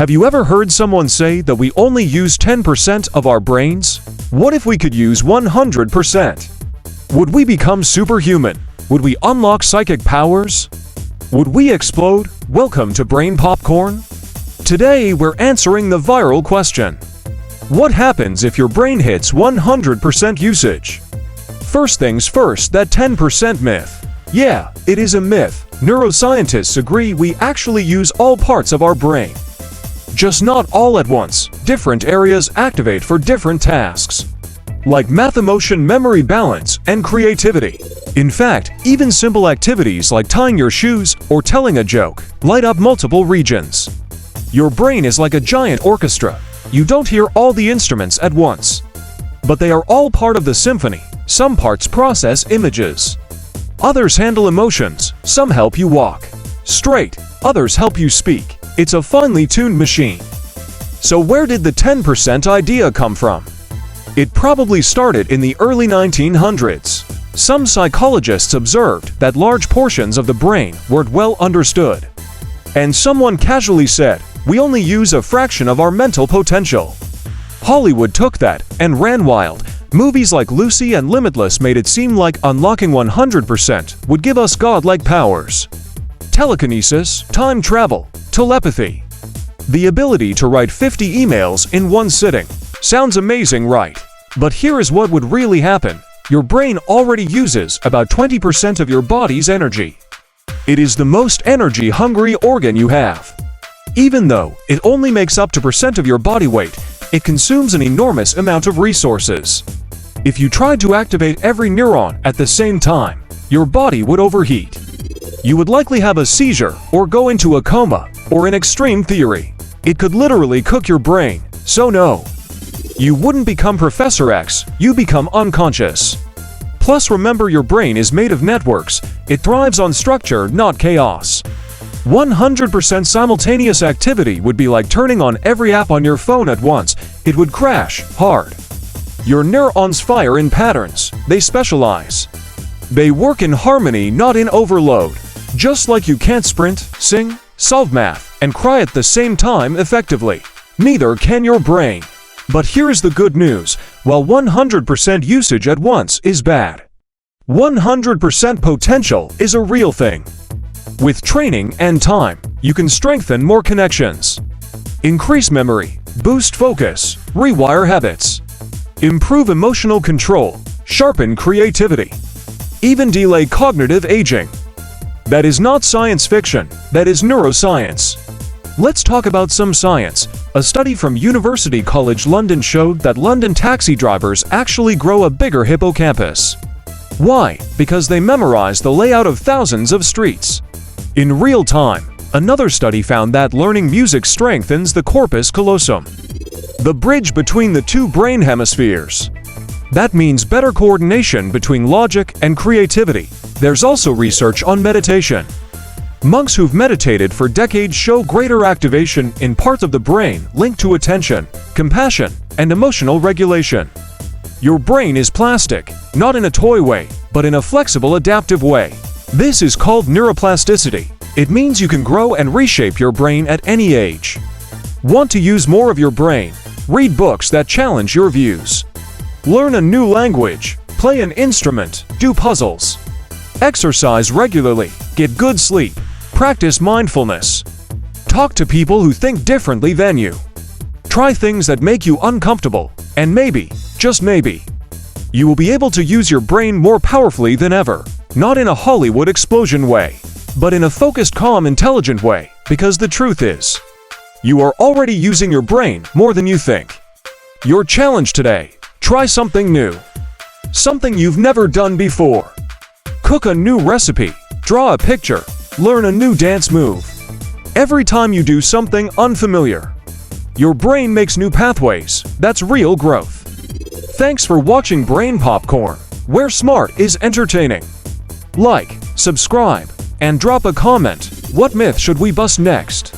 Have you ever heard someone say that we only use 10% of our brains? What if we could use 100%? Would we become superhuman? Would we unlock psychic powers? Would we explode? Welcome to Brain Popcorn. Today we're answering the viral question. What happens if your brain hits 100% usage? First things first, that 10% myth. Yeah, it is a myth. Neuroscientists agree we actually use all parts of our brain. Just not all at once. Different areas activate for different tasks, like math, emotion, memory, balance, and creativity. In fact, even simple activities like tying your shoes or telling a joke light up multiple regions. Your brain is like a giant orchestra. You don't hear all the instruments at once, but they are all part of the symphony. Some parts process images, others handle emotions, some help you walk straight, others help you speak. It's a finely tuned machine. So where did the 10% idea come from? It probably started in the early 1900s. Some psychologists observed that large portions of the brain weren't well understood, and someone casually said, "We only use a fraction of our mental potential." Hollywood took that and ran wild. Movies like Lucy and Limitless made it seem like unlocking 100% would give us godlike powers. Telekinesis, time travel, telepathy. The ability to write 50 emails in one sitting. Sounds amazing, right? But here is what would really happen. Your brain already uses about 20% of your body's energy. It is the most energy-hungry organ you have. Even though it only makes up 2% of your body weight, it consumes an enormous amount of resources. If you tried to activate every neuron at the same time, your body would overheat. You would likely have a seizure or go into a coma, or in extreme theory, it could literally cook your brain. So no, you wouldn't become Professor X, you become unconscious. Plus remember, your brain is made of networks. It thrives on structure, not chaos. 100% simultaneous activity would be like turning on every app on your phone at once. It would crash hard. Your neurons fire in patterns. They specialize. They work in harmony, not in overload. Just like you can't sprint, sing, solve math, and cry at the same time effectively. Neither can your brain. But here's the good news. While 100% usage at once is bad, 100% potential is a real thing. With training and time, you can strengthen more connections, increase memory, boost focus, rewire habits, improve emotional control, sharpen creativity, even delay cognitive aging. That is not science fiction, that is neuroscience. Let's talk about some science. A study from University College London showed that London taxi drivers actually grow a bigger hippocampus. Why? Because they memorize the layout of thousands of streets in real time. Another study found that learning music strengthens the corpus callosum, the bridge between the two brain hemispheres. That means better coordination between logic and creativity. There's also research on meditation. Monks who've meditated for decades show greater activation in parts of the brain linked to attention, compassion, and emotional regulation. Your brain is plastic, not in a toy way, but in a flexible, adaptive way. This is called neuroplasticity. It means you can grow and reshape your brain at any age. Want to use more of your brain? Read books that challenge your views. Learn a new language, play an instrument, do puzzles. Exercise regularly, get good sleep, practice mindfulness. Talk to people who think differently than you. Try things that make you uncomfortable, and maybe, just maybe, you will be able to use your brain more powerfully than ever. Not in a Hollywood explosion way, but in a focused, calm, intelligent way, because the truth is, you are already using your brain more than you think. Your challenge today: try something new. Something you've never done before. Cook a new recipe, draw a picture, learn a new dance move. Every time you do something unfamiliar, your brain makes new pathways. That's real growth. Thanks for watching Brain Popcorn, where smart is entertaining. Like, subscribe, and drop a comment. What myth should we bust next?